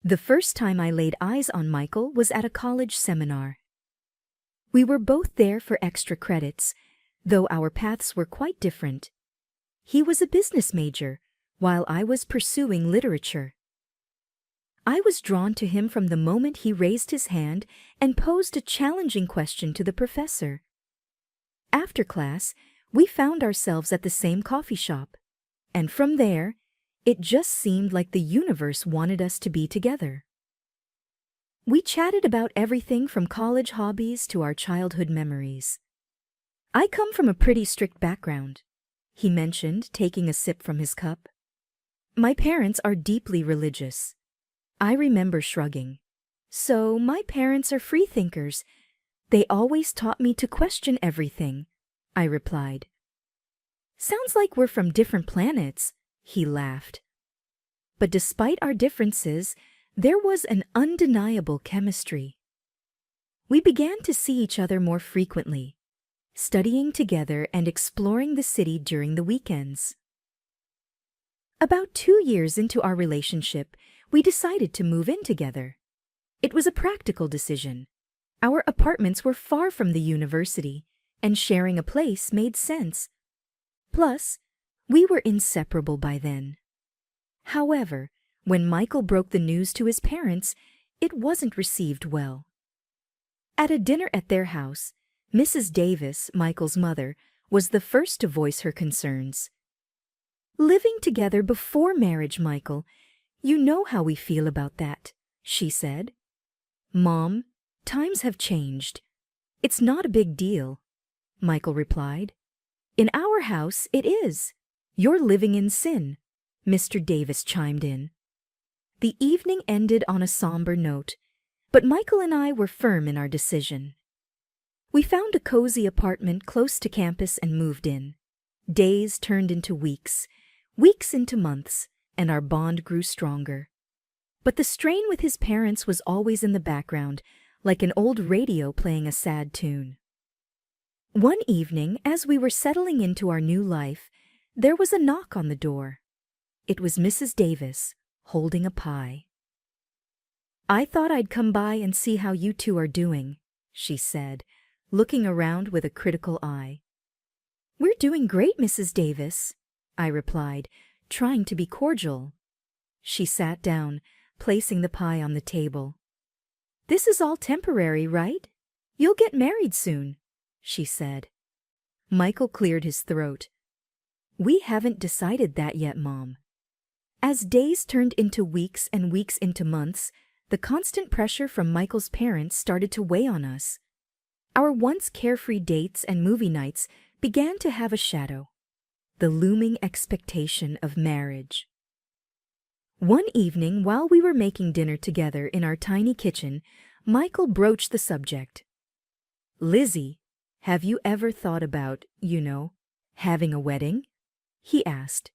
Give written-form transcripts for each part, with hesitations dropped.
The first time I laid eyes on Michael was at a college seminar. We were both there for extra credits, though our paths were quite different. He was a business major, while I was pursuing literature. I was drawn to him from the moment he raised his hand and posed a challenging question to the professor. After class, we found ourselves at the same coffee shop, and from there, it just seemed like the universe wanted us to be together. We chatted about everything from college hobbies to our childhood memories. "I come from a pretty strict background," he mentioned, taking a sip from his cup. "My parents are deeply religious." I remember shrugging. "So my parents are freethinkers. They always taught me to question everything," I replied. "Sounds like we're from different planets," he laughed. But despite our differences, there was an undeniable chemistry. We began to see each other more frequently, studying together and exploring the city during the weekends. About 2 years into our relationship, we decided to move in together. It was a practical decision. Our apartments were far from the university, and sharing a place made sense. Plus, we were inseparable by then. However, when Michael broke the news to his parents, it wasn't received well. At a dinner at their house, Mrs. Davis, Michael's mother, was the first to voice her concerns. "Living together before marriage, Michael, you know how we feel about that," she said. "Mom, times have changed. It's not a big deal," Michael replied. "In our house, it is. You're living in sin," Mr. Davis chimed in. The evening ended on a somber note, but Michael and I were firm in our decision. We found a cozy apartment close to campus and moved in. Days turned into weeks, weeks into months, and our bond grew stronger. But the strain with his parents was always in the background, like an old radio playing a sad tune. One evening, as we were settling into our new life, there was a knock on the door. It was Mrs. Davis, holding a pie. "I thought I'd come by and see how you two are doing," she said, looking around with a critical eye. "We're doing great, Mrs. Davis," I replied, trying to be cordial. She sat down, placing the pie on the table. "This is all temporary, right? You'll get married soon," she said. Michael cleared his throat. "We haven't decided that yet, Mom." As days turned into weeks and weeks into months, the constant pressure from Michael's parents started to weigh on us. Our once carefree dates and movie nights began to have a shadow, the looming expectation of marriage. One evening, while we were making dinner together in our tiny kitchen, Michael broached the subject. "Lizzie, have you ever thought about, having a wedding?" he asked.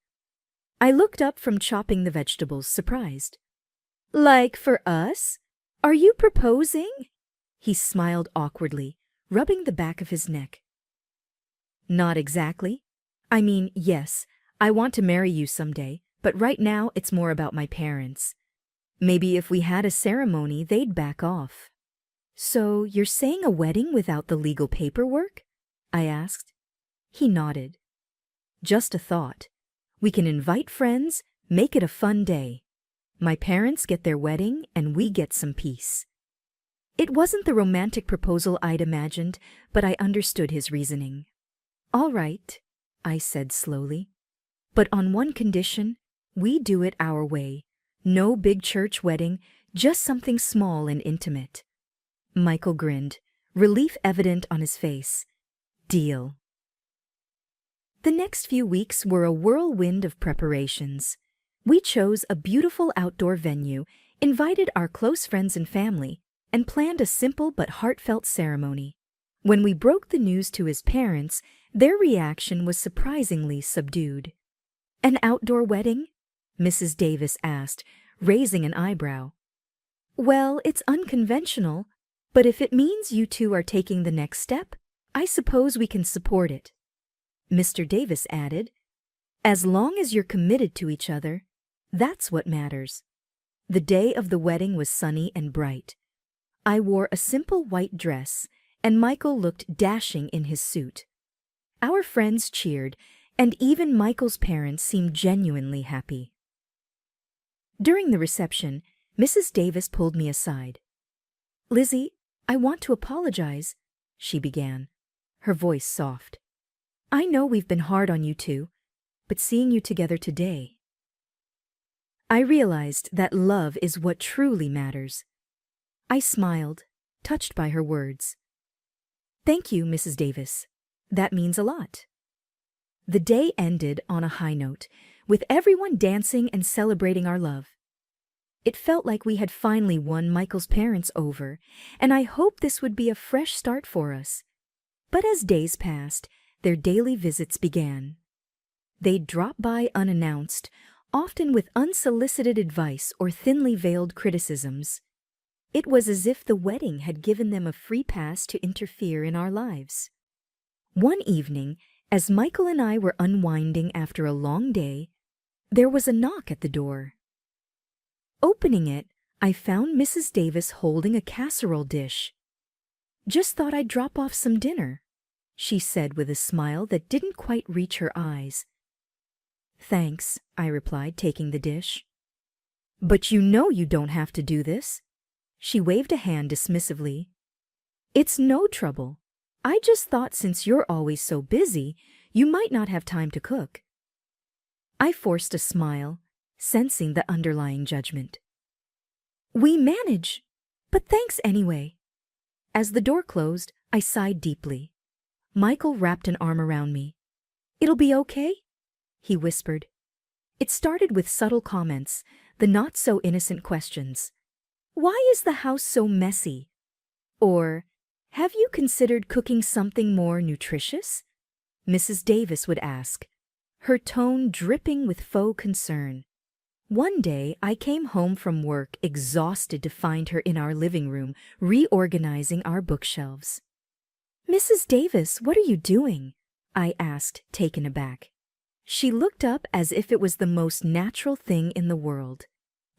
I looked up from chopping the vegetables, surprised. "Like for us? Are you proposing?" He smiled awkwardly, rubbing the back of his neck. "Not exactly. I mean, yes, I want to marry you someday, but right now it's more about my parents. Maybe if we had a ceremony, they'd back off." "So you're saying a wedding without the legal paperwork?" I asked. He nodded. "Just a thought. We can invite friends, make it a fun day. My parents get their wedding, and we get some peace." It wasn't the romantic proposal I'd imagined, but I understood his reasoning. "All right," I said slowly. "But on one condition, we do it our way. No big church wedding, just something small and intimate." Michael grinned, relief evident on his face. "Deal." The next few weeks were a whirlwind of preparations. We chose a beautiful outdoor venue, invited our close friends and family, and planned a simple but heartfelt ceremony. When we broke the news to his parents, their reaction was surprisingly subdued. "An outdoor wedding?" Mrs. Davis asked, raising an eyebrow. "Well, it's unconventional, but if it means you two are taking the next step, I suppose we can support it." Mr. Davis added, "As long as you're committed to each other, that's what matters." The day of the wedding was sunny and bright. I wore a simple white dress, and Michael looked dashing in his suit. Our friends cheered, and even Michael's parents seemed genuinely happy. During the reception, Mrs. Davis pulled me aside. "Lizzie, I want to apologize," she began, her voice soft. "I know we've been hard on you two, but seeing you together today..." I realized that love is what truly matters. I smiled, touched by her words. "Thank you, Mrs. Davis. That means a lot." The day ended on a high note, with everyone dancing and celebrating our love. It felt like we had finally won Michael's parents over, and I hoped this would be a fresh start for us. But as days passed, their daily visits began. They'd drop by unannounced, often with unsolicited advice or thinly veiled criticisms. It was as if the wedding had given them a free pass to interfere in our lives. One evening, as Michael and I were unwinding after a long day, there was a knock at the door. Opening it, I found Mrs. Davis holding a casserole dish. "Just thought I'd drop off some dinner," she said with a smile that didn't quite reach her eyes. "Thanks," I replied, taking the dish. "But you know you don't have to do this." She waved a hand dismissively. "It's no trouble. I just thought since you're always so busy, you might not have time to cook." I forced a smile, sensing the underlying judgment. "We manage, but thanks anyway." As the door closed, I sighed deeply. Michael wrapped an arm around me. "It'll be okay?" he whispered. It started with subtle comments, the not-so-innocent questions. "Why is the house so messy?" Or, "Have you considered cooking something more nutritious?" Mrs. Davis would ask, her tone dripping with faux concern. One day, I came home from work exhausted to find her in our living room, reorganizing our bookshelves. "Mrs. Davis, what are you doing?" I asked, taken aback. She looked up as if it was the most natural thing in the world.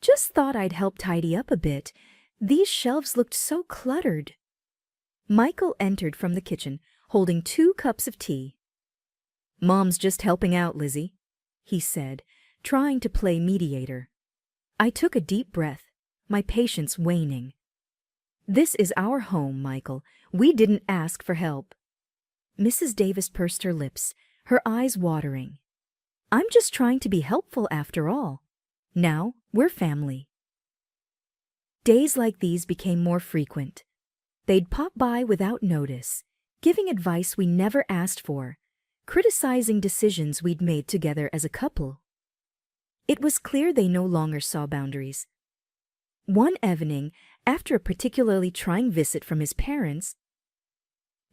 "Just thought I'd help tidy up a bit. These shelves looked so cluttered." Michael entered from the kitchen, holding 2 cups of tea. "Mom's just helping out, Lizzie," he said, trying to play mediator. I took a deep breath, my patience waning. "This is our home, Michael. We didn't ask for help." Mrs. Davis pursed her lips, her eyes watering. "I'm just trying to be helpful after all. Now, we're family." Days like these became more frequent. They'd pop by without notice, giving advice we never asked for, criticizing decisions we'd made together as a couple. It was clear they no longer saw boundaries. One evening, after a particularly trying visit from his parents,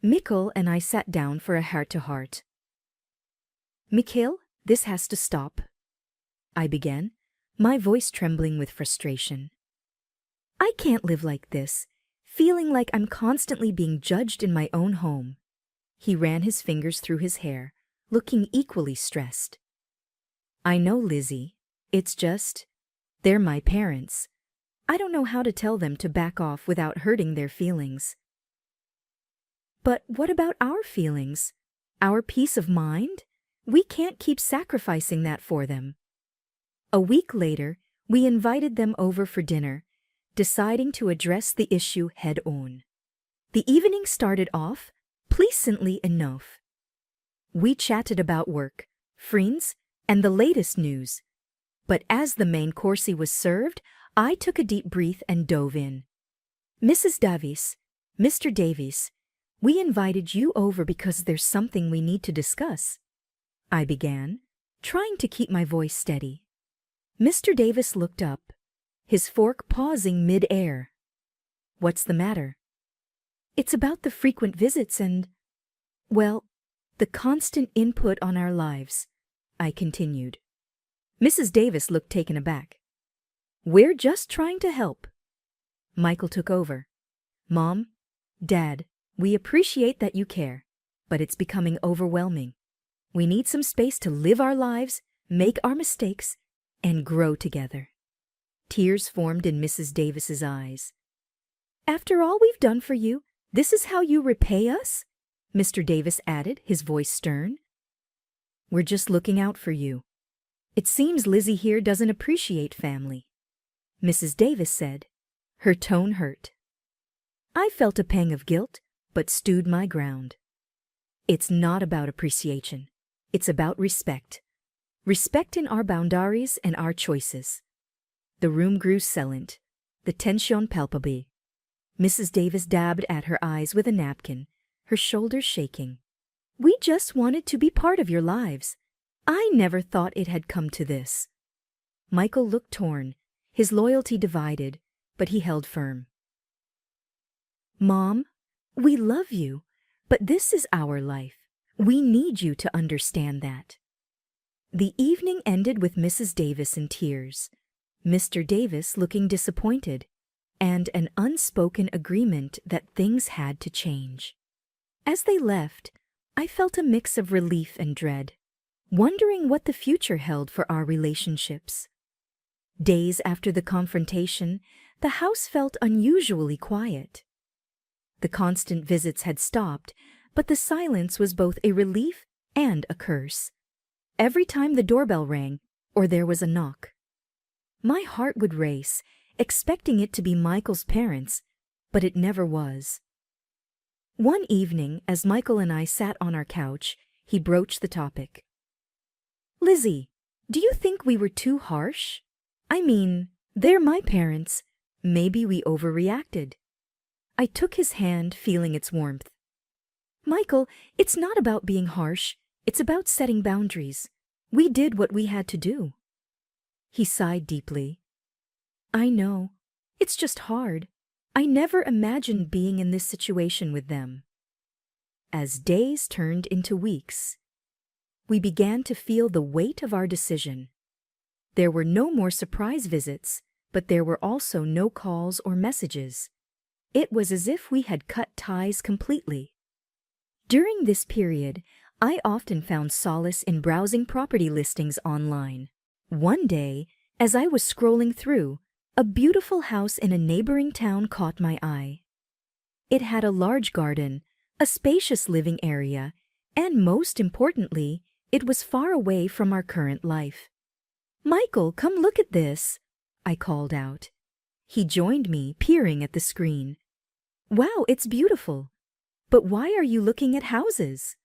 Mikhail and I sat down for a heart-to-heart. "Mikhail, this has to stop," I began, my voice trembling with frustration. "I can't live like this, feeling like I'm constantly being judged in my own home." He ran his fingers through his hair, looking equally stressed. "I know, Lizzie. It's just, they're my parents. I don't know how to tell them to back off without hurting their feelings." "But what about our feelings? Our peace of mind? We can't keep sacrificing that for them." A week later, we invited them over for dinner, deciding to address the issue head-on. The evening started off pleasantly enough. We chatted about work, friends, and the latest news. But as the main course was served, I took a deep breath and dove in. "Mrs. Davis, Mr. Davies, we invited you over because there's something we need to discuss," I began, trying to keep my voice steady. Mr. Davis looked up, his fork pausing mid-air. "What's the matter?" "It's about the frequent visits and, well, the constant input on our lives," I continued. Mrs. Davis looked taken aback. "We're just trying to help." Michael took over. "Mom, Dad, we appreciate that you care, but it's becoming overwhelming. We need some space to live our lives, make our mistakes, and grow together." Tears formed in Mrs. Davis's eyes. "After all we've done for you, this is how you repay us?" Mr. Davis added, his voice stern. "We're just looking out for you. It seems Lizzie here doesn't appreciate family," Mrs. Davis said. Her tone hurt. I felt a pang of guilt, but stood my ground. It's not about appreciation. It's about respect. Respect in our boundaries and our choices. The room grew silent, the tension palpable. Mrs. Davis dabbed at her eyes with a napkin, her shoulders shaking. "We just wanted to be part of your lives. I never thought it had come to this." Michael looked torn, his loyalty divided, but he held firm. "Mom, we love you, but this is our life. We need you to understand that." The evening ended with Mrs. Davis in tears, Mr. Davis looking disappointed, and an unspoken agreement that things had to change. As they left, I felt a mix of relief and dread, wondering what the future held for our relationships. Days after the confrontation, the house felt unusually quiet. The constant visits had stopped, but the silence was both a relief and a curse. Every time the doorbell rang or there was a knock, my heart would race, expecting it to be Michael's parents, but it never was. One evening, as Michael and I sat on our couch, he broached the topic. "Lizzie, do you think we were too harsh? I mean, they're my parents. Maybe we overreacted." I took his hand, feeling its warmth. "Michael, it's not about being harsh. It's about setting boundaries. We did what we had to do." He sighed deeply. "I know. It's just hard. I never imagined being in this situation with them." As days turned into weeks, we began to feel the weight of our decision. There were no more surprise visits, but there were also no calls or messages. It was as if we had cut ties completely. During this period, I often found solace in browsing property listings online. One day, as I was scrolling through, a beautiful house in a neighboring town caught my eye. It had a large garden, a spacious living area, and most importantly, it was far away from our current life. "Michael, come look at this," I called out. He joined me, peering at the screen. "Wow, it's beautiful. But why are you looking at houses?"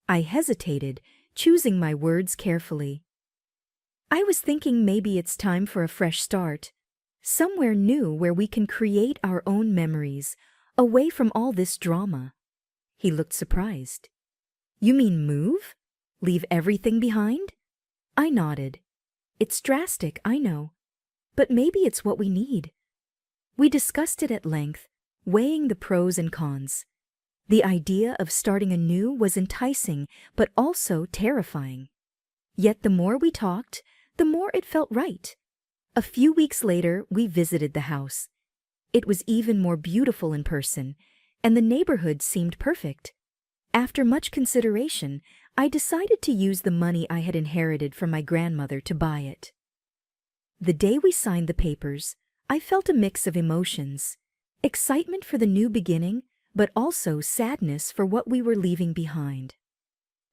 I hesitated, choosing my words carefully. "I was thinking maybe it's time for a fresh start. Somewhere new where we can create our own memories, away from all this drama." He looked surprised. "You mean move? Leave everything behind?" I nodded. "It's drastic, I know. But maybe it's what we need." We discussed it at length, weighing the pros and cons. The idea of starting anew was enticing, but also terrifying. Yet the more we talked, the more it felt right. A few weeks later, we visited the house. It was even more beautiful in person, and the neighborhood seemed perfect. After much consideration, I decided to use the money I had inherited from my grandmother to buy it. The day we signed the papers, I felt a mix of emotions. Excitement for the new beginning, but also sadness for what we were leaving behind.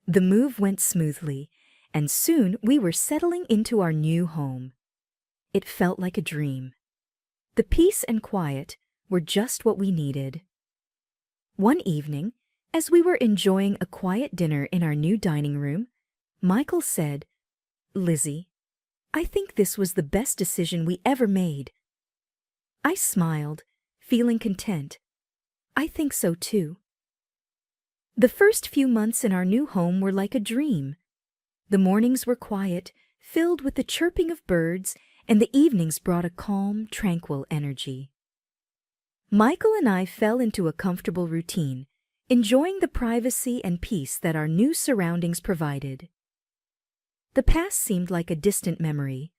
The move went smoothly, and soon we were settling into our new home. It felt like a dream. The peace and quiet were just what we needed. One evening, as we were enjoying a quiet dinner in our new dining room, Michael said, "Lizzie, I think this was the best decision we ever made." I smiled, feeling content. I think so too. The first few months in our new home were like a dream. The mornings were quiet, filled with the chirping of birds, and the evenings brought a calm, tranquil energy. Michael and I fell into a comfortable routine, enjoying the privacy and peace that our new surroundings provided. The past seemed like a distant memory,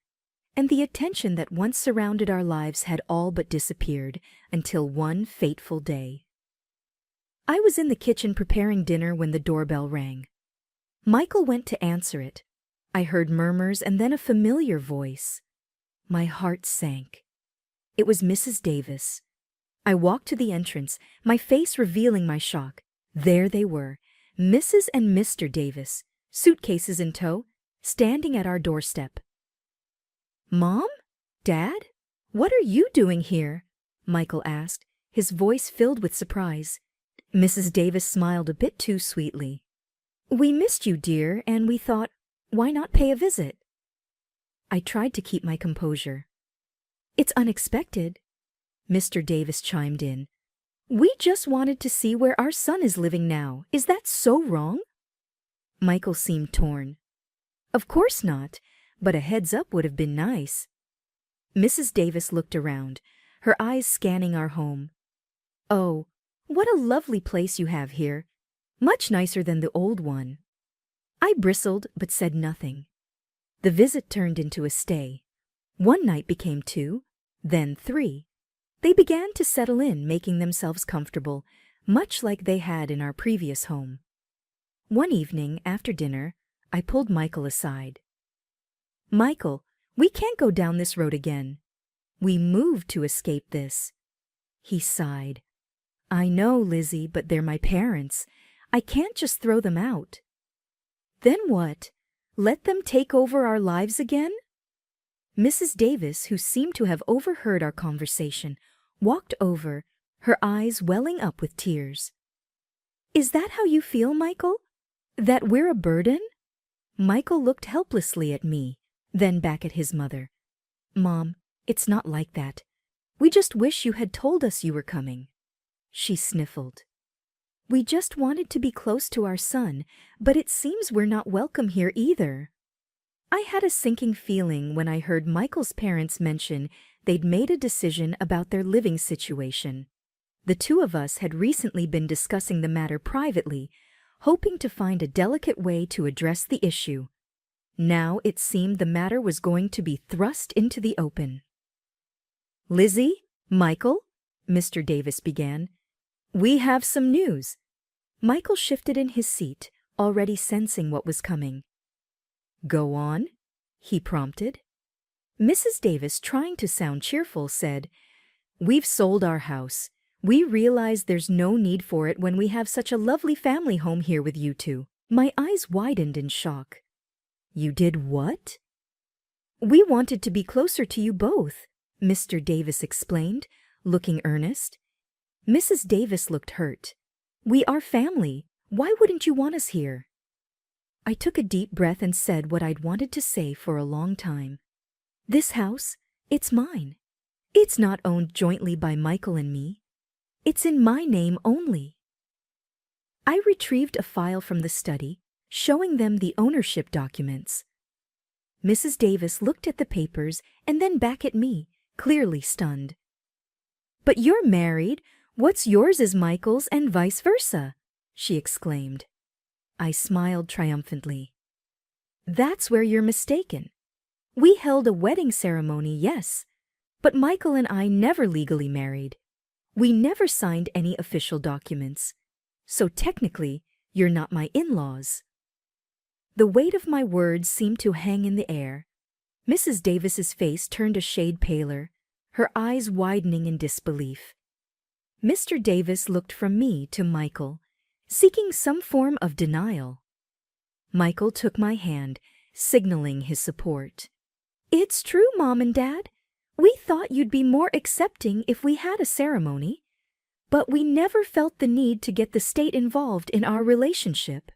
and the attention that once surrounded our lives had all but disappeared until one fateful day. I was in the kitchen preparing dinner when the doorbell rang. Michael went to answer it. I heard murmurs and then a familiar voice. My heart sank. It was Mrs. Davis. I walked to the entrance, my face revealing my shock. There they were, Mrs. and Mr. Davis, suitcases in tow, standing at our doorstep. "Mom? Dad? What are you doing here?" Michael asked, his voice filled with surprise. Mrs. Davis smiled a bit too sweetly. "We missed you, dear, and we thought, why not pay a visit?" I tried to keep my composure. "It's unexpected," Mr. Davis chimed in. "We just wanted to see where our son is living now. Is that so wrong?" Michael seemed torn. "Of course not, but a heads up would have been nice." Mrs. Davis looked around, her eyes scanning our home. "Oh, what a lovely place you have here. Much nicer than the old one." I bristled but said nothing. The visit turned into a stay. One night became 2, then 3. They began to settle in, making themselves comfortable, much like they had in our previous home. One evening, after dinner, I pulled Michael aside. "Michael, we can't go down this road again. We moved to escape this." He sighed. "I know, Lizzie, but they're my parents. I can't just throw them out." "Then what? Let them take over our lives again?" Mrs. Davis, who seemed to have overheard our conversation, walked over, her eyes welling up with tears. "Is that how you feel, Michael? That we're a burden?" Michael looked helplessly at me, then back at his mother. "Mom, it's not like that. We just wish you had told us you were coming." She sniffled. "We just wanted to be close to our son, but it seems we're not welcome here either." I had a sinking feeling when I heard Michael's parents mention they'd made a decision about their living situation. The two of us had recently been discussing the matter privately, hoping to find a delicate way to address the issue. Now it seemed the matter was going to be thrust into the open. "Lizzie, Michael," Mr. Davis began, "we have some news." Michael shifted in his seat, already sensing what was coming. "Go on," he prompted. Mrs. Davis, trying to sound cheerful, said, "We've sold our house. We realize there's no need for it when we have such a lovely family home here with you two." My eyes widened in shock. "You did what?" "We wanted to be closer to you both," Mr. Davis explained, looking earnest. Mrs. Davis looked hurt. "We are family. Why wouldn't you want us here?" I took a deep breath and said what I'd wanted to say for a long time. "This house, it's mine. It's not owned jointly by Michael and me. It's in my name only." I retrieved a file from the study, showing them the ownership documents. Mrs. Davis looked at the papers and then back at me, clearly stunned. "But you're married. What's yours is Michael's and vice versa," she exclaimed. I smiled triumphantly. "That's where you're mistaken. We held a wedding ceremony, yes, but Michael and I never legally married. We never signed any official documents. So technically, you're not my in-laws." The weight of my words seemed to hang in the air. Mrs. Davis's face turned a shade paler, her eyes widening in disbelief. Mr. Davis looked from me to Michael, seeking some form of denial. Michael took my hand, signaling his support. "It's true, Mom and Dad. We thought you'd be more accepting if we had a ceremony, but we never felt the need to get the state involved in our relationship."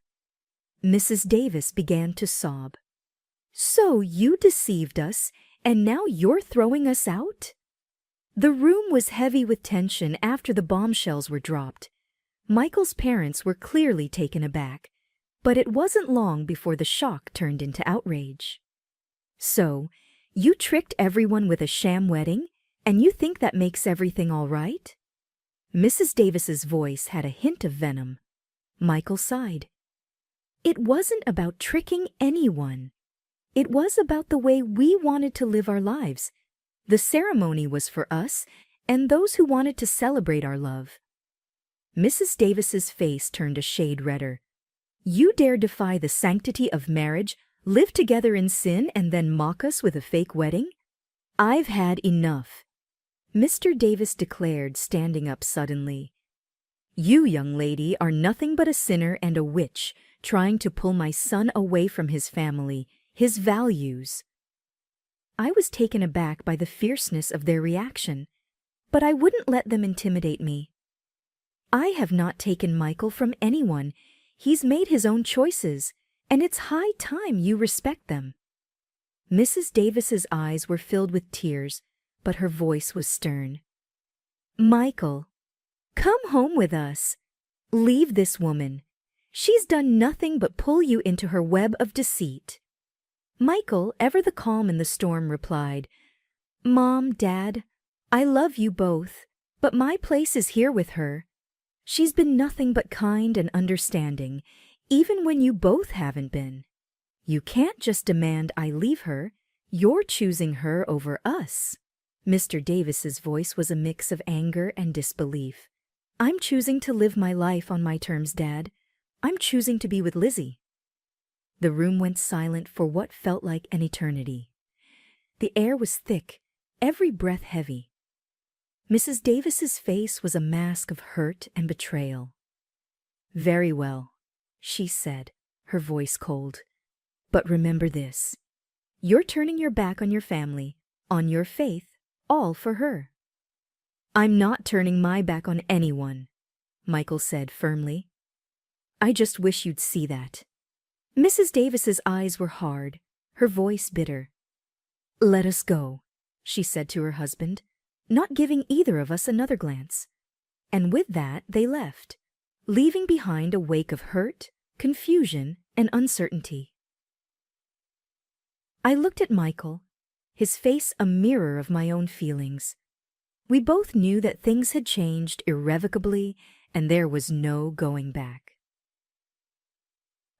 Mrs. Davis began to sob. "So you deceived us, and now you're throwing us out?" The room was heavy with tension after the bombshells were dropped. Michael's parents were clearly taken aback, but it wasn't long before the shock turned into outrage. "So, you tricked everyone with a sham wedding, and you think that makes everything all right?" Mrs. Davis's voice had a hint of venom. Michael sighed. "It wasn't about tricking anyone. It was about the way we wanted to live our lives. The ceremony was for us and those who wanted to celebrate our love." Mrs. Davis's face turned a shade redder. "You dare defy the sanctity of marriage, live together in sin, and then mock us with a fake wedding?" I've had enough, Mr. Davis declared, standing up suddenly. You, young lady, are nothing but a sinner and a witch, trying to pull my son away from his family, his values. I was taken aback by the fierceness of their reaction, but I wouldn't let them intimidate me. I have not taken Michael from anyone. He's made his own choices, and it's high time you respect them. Mrs. Davis's eyes were filled with tears, but her voice was stern. Michael, come home with us. Leave this woman. She's done nothing but pull you into her web of deceit. Michael, ever the calm in the storm, replied, Mom, Dad, I love you both, but my place is here with her. She's been nothing but kind and understanding, even when you both haven't been. You can't just demand I leave her. You're choosing her over us. Mr. Davis's voice was a mix of anger and disbelief. I'm choosing to live my life on my terms, Dad. I'm choosing to be with Lizzie. The room went silent for what felt like an eternity. The air was thick, every breath heavy. Mrs. Davis's face was a mask of hurt and betrayal. Very well, she said, her voice cold. But remember this. You're turning your back on your family, on your faith, all for her. I'm not turning my back on anyone, Michael said firmly. I just wish you'd see that. Mrs. Davis's eyes were hard, her voice bitter. Let us go, she said to her husband, not giving either of us another glance. And with that they left, leaving behind a wake of hurt, confusion, and uncertainty. I looked at Michael, his face a mirror of my own feelings. We both knew that things had changed irrevocably, and there was no going back.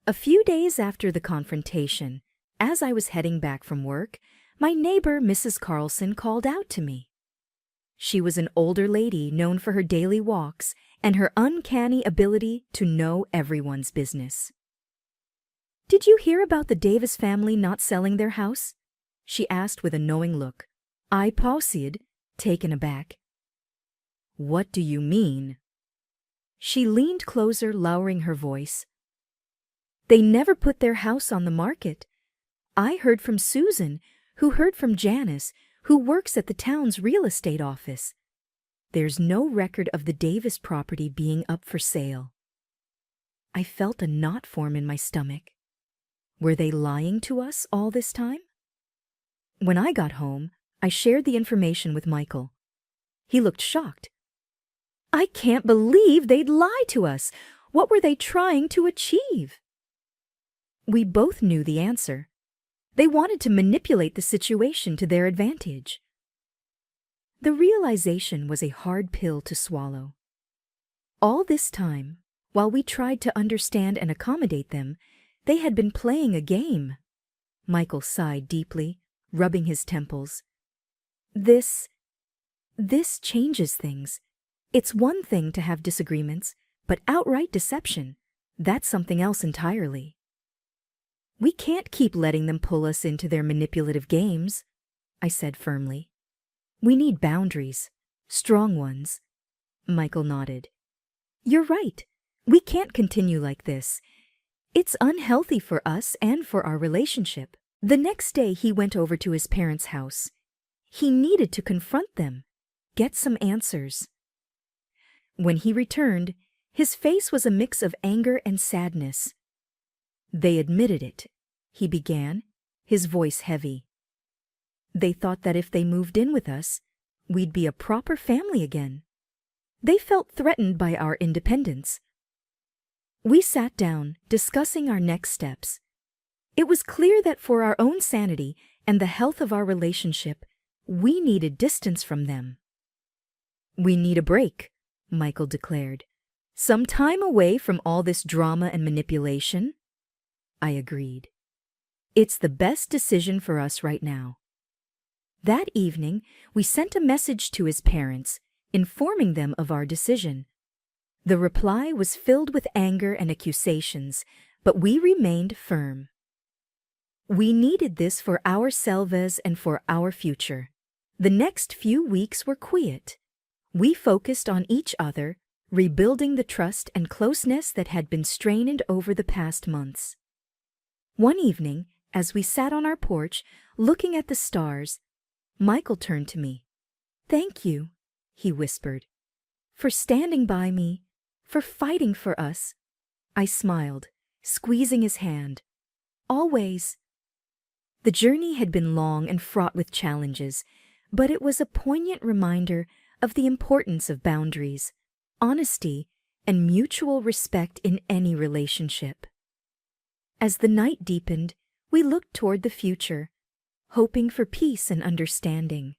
A few days after the confrontation, as I was heading back from work, my neighbor, Mrs. Carlson, called out to me. She was an older lady known for her daily walks and her uncanny ability to know everyone's business. Did you hear about the Davis family not selling their house? She asked with a knowing look. I paused, taken aback. What do you mean? She leaned closer, lowering her voice. They never put their house on the market. I heard from Susan, who heard from Janice, who works at the town's real estate office. There's no record of the Davis property being up for sale. I felt a knot form in my stomach. Were they lying to us all this time? When I got home, I shared the information with Michael. He looked shocked. I can't believe they'd lie to us. What were they trying to achieve? We both knew the answer. They wanted to manipulate the situation to their advantage. The realization was a hard pill to swallow. All this time, while we tried to understand and accommodate them, they had been playing a game. Michael sighed deeply, rubbing his temples. This changes things. It's one thing to have disagreements, but outright deception, that's something else entirely. We can't keep letting them pull us into their manipulative games, I said firmly. We need boundaries, strong ones. Michael nodded. You're right. We can't continue like this. It's unhealthy for us and for our relationship. The next day he went over to his parents' house. He needed to confront them, get some answers. When he returned, his face was a mix of anger and sadness. They admitted it, he began, his voice heavy. They thought that if they moved in with us, we'd be a proper family again. They felt threatened by our independence. We sat down, discussing our next steps. It was clear that for our own sanity and the health of our relationship, we needed distance from them. We need a break, Michael declared. Some time away from all this drama and manipulation. I agreed. It's the best decision for us right now. That evening, we sent a message to his parents, informing them of our decision. The reply was filled with anger and accusations, but we remained firm. We needed this for ourselves and for our future. The next few weeks were quiet. We focused on each other, rebuilding the trust and closeness that had been strained over the past months. One evening, as we sat on our porch, looking at the stars, Michael turned to me. "Thank you," he whispered, "for standing by me, for fighting for us." I smiled, squeezing his hand. "Always." The journey had been long and fraught with challenges, but it was a poignant reminder of the importance of boundaries, honesty, and mutual respect in any relationship. As the night deepened, we looked toward the future, hoping for peace and understanding.